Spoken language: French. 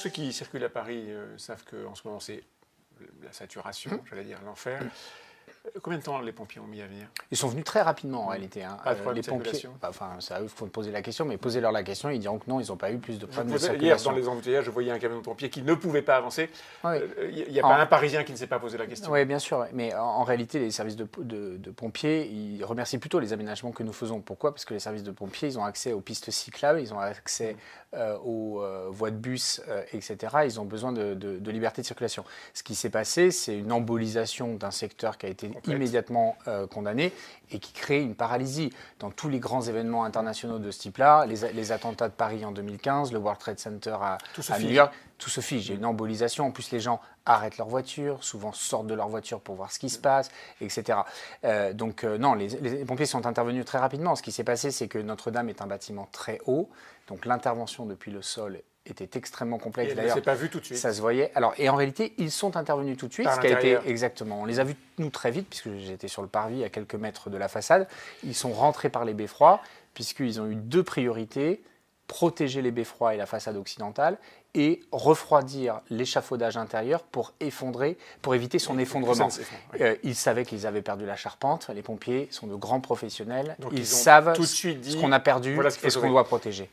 ceux qui circulent à Paris savent qu'en ce moment, c'est la saturation, j'allais dire l'enfer. Combien de temps les pompiers ont mis à venir? Ils sont venus très rapidement en réalité. Hein. Pas de problème Les de pompiers, circulation. enfin, c'est à eux qu'il faut poser la question, mais posez-leur la question, ils diront que non, ils n'ont pas eu plus de problèmes de Hier, circulation. dans les embouteillages, je voyais un camion de pompiers qui ne pouvait pas avancer. Oui. Il n'y a pas un Parisien qui ne s'est pas posé la question. Oui, bien sûr. Mais en réalité, les services de pompiers, ils remercient plutôt les aménagements que nous faisons. Pourquoi? Parce que les services de pompiers, ils ont accès aux pistes cyclables, ils ont accès aux voies de bus, etc. Ils ont besoin de liberté de circulation. Ce qui s'est passé, c'est une embolisation d'un secteur qui a été immédiatement condamné et qui crée une paralysie. Dans tous les grands événements internationaux de ce type-là, les attentats de Paris en 2015, le World Trade Center à New York, tout se fige. Il y a une embolisation. En plus, les gens arrêtent leur voiture, souvent sortent de leur voiture pour voir ce qui se passe, etc. Non, les pompiers sont intervenus très rapidement. Ce qui s'est passé, c'est que Notre-Dame est un bâtiment très haut. Donc l'intervention depuis le sol était extrêmement complexe. Et elle ne s'est pas vue tout de suite. Ça se voyait. Alors, et en réalité, ils sont intervenus tout de suite. Par Ce qui a été l'intérieur. exactement. On les a vus, nous, très vite, puisque j'étais sur le parvis à quelques mètres de la façade. Ils sont rentrés par les beffrois, puisqu'ils ont eu deux priorités: protéger les beffrois et la façade occidentale, et refroidir l'échafaudage intérieur pour éviter son effondrement. Ils savaient qu'ils avaient perdu la charpente. Les pompiers sont de grands professionnels. Donc ils ont savent tout de suite dit, ce qu'on a perdu voilà ce qu'il faut et ce qu'on sauver. doit protéger.